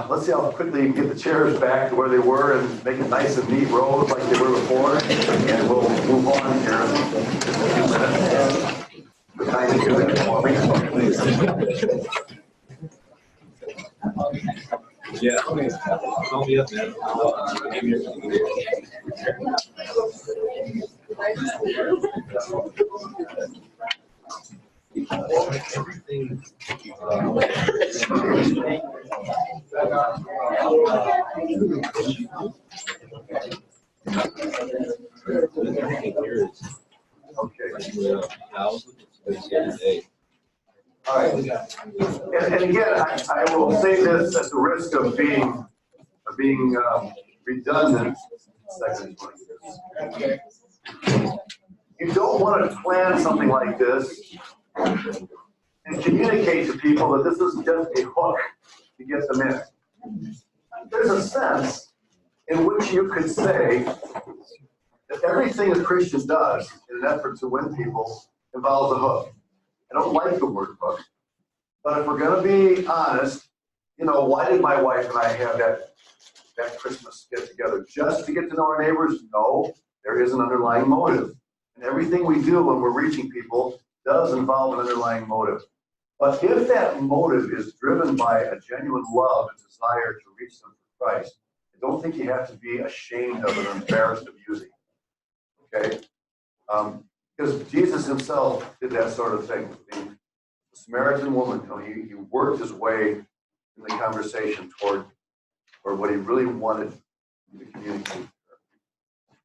let's see how quickly you can get the chairs back to where they were and make it nice and neat rows like they were before. And we'll move on here in just a few minutes. The time to do that for me. Yeah, I'll be up there. I'll give you everything. All right. And again, I will say this at the risk of being redundant. You don't want to plan something like this and communicate to people that this is just a hook to get them in. There's a sense in which you could say that everything a Christian does in an effort to win people involves a hook. I don't like the word book. But if we're gonna be honest, you know, why did my wife and I have that Christmas get together? Just to get to know our neighbors? No, there is an underlying motive. And everything we do when we're reaching people does involve an underlying motive. But if that motive is driven by a genuine love and desire to reach them for Christ, I don't think you have to be ashamed of it or embarrassed of using it. Okay? Because Jesus himself did that sort of thing. The Samaritan woman, you know, he worked his way in the conversation toward what he really wanted to communicate.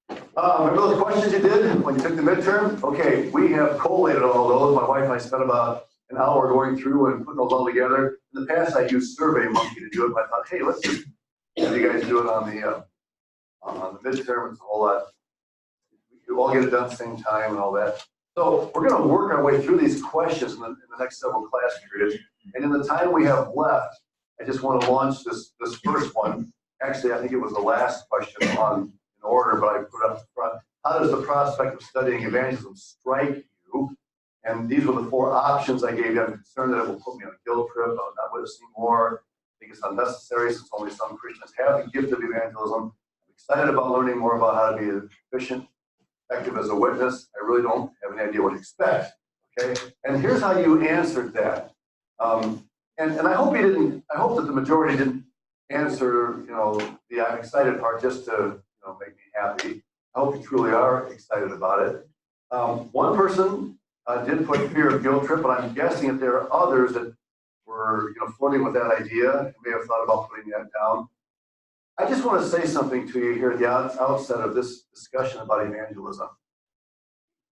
Remember those questions you did when you took the midterm? Okay, we have collated all those. My wife and I spent about an hour going through and putting those all together. In the past, I used SurveyMonkey to do it, but I thought, hey, let's just have you guys do it on the midterm. It's a whole lot. You all get it done at the same time and all that. So we're going to work our way through these questions in the next several class periods. And in the time we have left, I just want to launch this first one. Actually, I think it was the last question in order, but I put it up front. How does the prospect of studying evangelism strike you? And these were the 4 options I gave you. I'm concerned that it will put me on a guilt trip. I'm not witnessing more. I think it's unnecessary since only some Christians have the gift of evangelism. I'm excited about learning more about how to be efficient, effective as a witness. I really don't have any idea what to expect. Okay? And here's how you answered that. And I hope you didn't, I hope that the majority didn't answer, you know, the I'm excited part just to, you know, make me happy. I hope you truly are excited about it. One person did put fear of guilt trip, but I'm guessing that there are others that were, you know, flirting with that idea and may have thought about putting that down. I just want to say something to you here at the outset of this discussion about evangelism.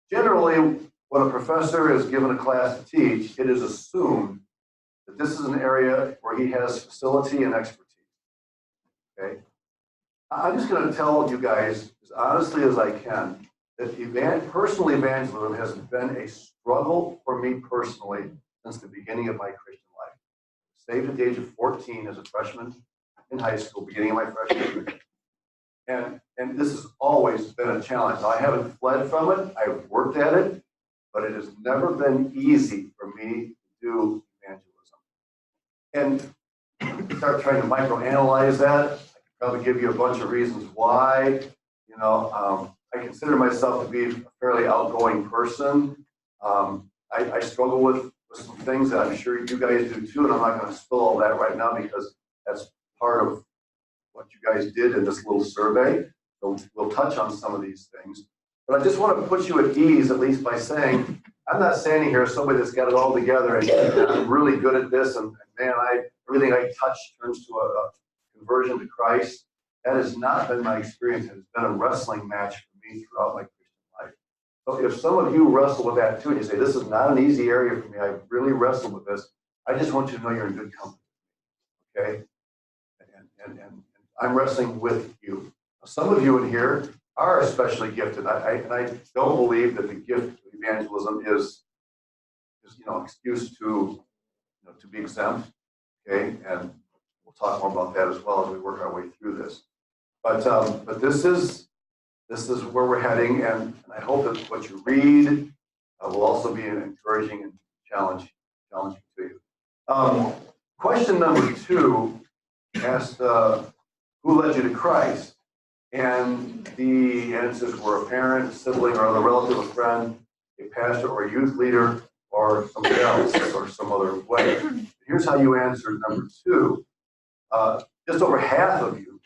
Generally, when a professor is given a class to teach, it is assumed that this is an area where he has facility and expertise. Okay? I'm just going to tell you guys, as honestly as I can, that personal evangelism has been a struggle for me personally since the beginning of my Christian life. Saved at the age of 14 as a freshman in high school, beginning of my freshman year. And this has always been a challenge. I haven't fled from it. I've worked at it, but it has never been easy for me to do evangelism. And start trying to microanalyze that. I can probably give you a bunch of reasons why. You know, I consider myself to be a fairly outgoing person. I struggle with some things that I'm sure you guys do too, and I'm not going to spill all that right now because that's part of what you guys did in this little survey. So we'll touch on some of these things. But I just want to put you at ease, at least by saying, I'm not standing here as somebody that's got it all together and I'm really good at this, and man, everything I touch turns to a conversion to Christ. That has not been my experience. It's been a wrestling match for me throughout my Christian life. So if some of you wrestle with that too, and you say, this is not an easy area for me, I really wrestle with this, I just want you to know you're in good company. Okay? And I'm wrestling with you. Some of you in here are especially gifted. I don't believe that the gift of evangelism is you know, excuse to be exempt. Okay, and we'll talk more about that as well as we work our way through this. But this is where we're heading, and I hope that what you read will also be encouraging and challenging to you. Question number 2 asked, who led you to Christ? And the answers were a parent, a sibling, or other relative, a friend, a pastor, or a youth leader, or somebody else, or some other way. Here's how you answered number 2. Just over half of you,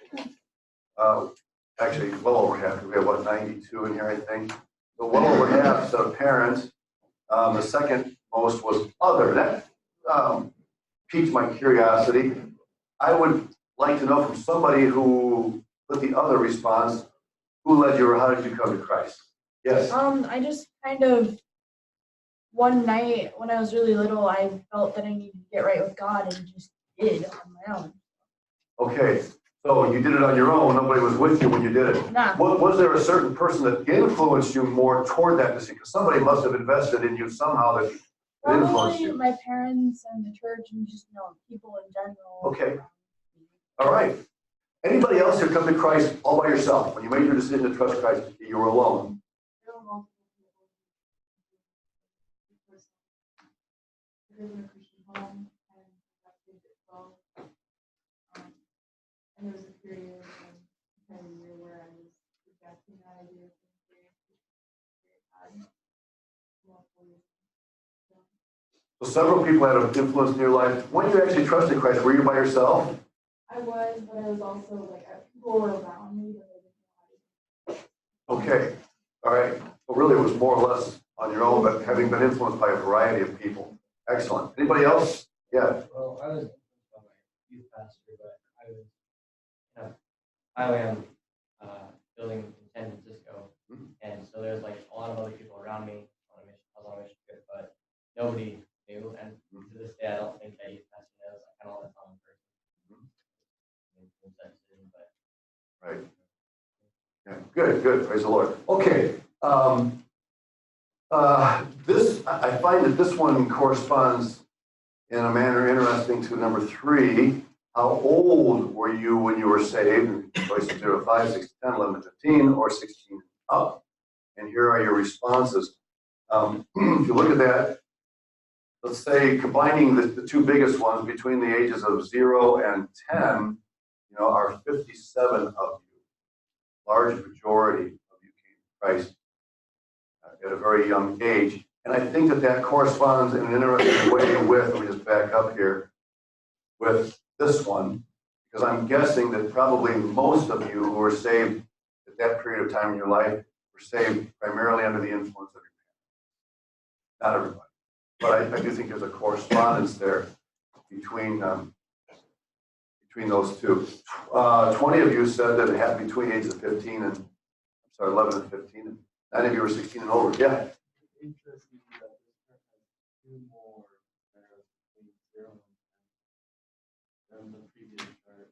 actually well over half, we have what, 92 in here, I think. So well over half said parents. The second most was other. That piqued my curiosity. I would like to know from somebody who put the other response, who led you or how did you come to Christ? Yes? I just kind of, one night when I was really little, I felt that I needed to get right with God and just did on my own. Okay, so you did it on your own. Nobody was with you when you did it. Nah. Was there a certain person that influenced you more toward that decision? Because somebody must have invested in you somehow that influenced Probably you. my parents and the church and just, people in general. Okay. All right. Anybody else who come to Christ all by yourself? When you made your decision to trust Christ, you were alone. raised in a Christian home and got saved at 12. And there was a period kind of year where I was rejecting that idea of being saved. So several people had an influence in your life. When you actually trusted Christ, were you by yourself? I was, but I was also like, people were around me, but they didn't know. Okay, all right. Well, really, it was more or less on your own, but having been influenced by a variety of people. Excellent. Anybody else? Yeah. Well, I was influenced by my youth pastor, but I am building in San Francisco, and so there's like a lot of other people around me on a mission. I was on a mission trip, but nobody knew, and to this day, I don't think that youth pastor knows. I kind of let someone influence that decision, but Right. Yeah. Good, good. Praise the Lord. Okay. I find that this one corresponds in a manner interesting to number 3. How old were you when you were saved? Choice of 0 to 5, 6 to 10, 11 to 15, or 16 up. And here are your responses. If you look at that, let's say combining the two biggest ones between the ages of 0 and 10, are 57 of you. Large majority of you came to Christ at a very young age. And I think that corresponds in an interesting way with, let me just back up here, with this one, because I'm guessing that probably most of you who were saved at that period of time in your life were saved primarily under the influence of your parents. Not everybody. But I do think there's a correspondence there between those two. 20 of you said that it happened between ages of 15 and, 11 and 15. And 9 of you were 16 and over. Yeah. Interesting that this chart has 2 more arrows between 0 and 10 than the previous chart.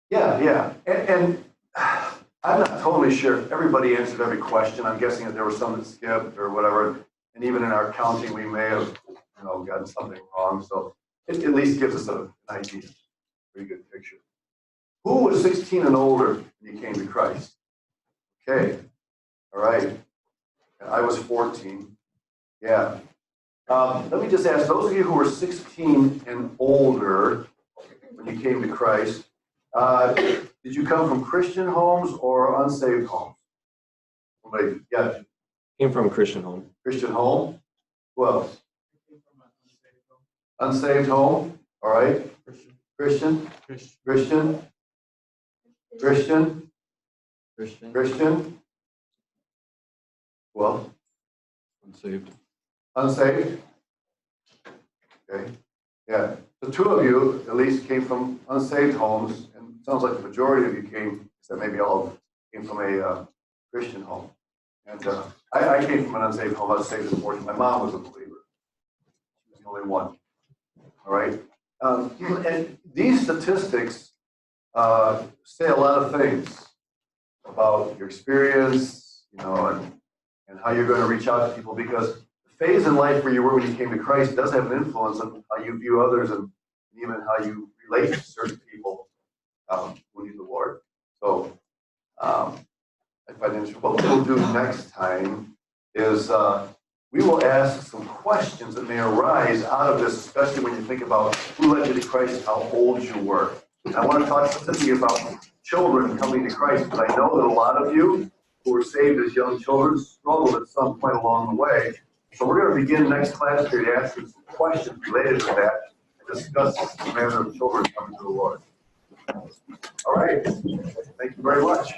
Yeah. And I'm not totally sure if everybody answered every question. I'm guessing that there were some that skipped or whatever. And even in our counting, we may have, gotten something wrong. So it at least gives us an idea. Pretty good picture. Who was 16 and older when you came to Christ? Okay. All right. I was 14. Yeah. Let me just ask those of you who were 16 and older when you came to Christ, did you come from Christian homes or unsaved homes? Somebody, yeah. Came from a Christian home. Christian home? Who else? Unsaved home? All right. Christian? Christian? Well, Unsaved. Unsaved? Okay. Yeah. The 2 of you at least came from unsaved homes, and it sounds like the majority of you came, except maybe all came from a Christian home. And I came from an unsaved home. I was saved at 14. My mom was a believer. She was the only one. All right. And these statistics say a lot of things about your experience, and how you're going to reach out to people, because the phase in life where you were when you came to Christ does have an influence on how you view others and even how you relate to certain people who need the Lord. So I find it interesting. What we'll do next time is we will ask some questions that may arise out of this, especially when you think about who led you to Christ, how old you were. And I want to talk specifically about children coming to Christ, because I know that a lot of you who were saved as young children struggled at some point along the way. So we're going to begin next class period asking some questions related to that and discuss the manner of children coming to the Lord. All right. Thank you very much.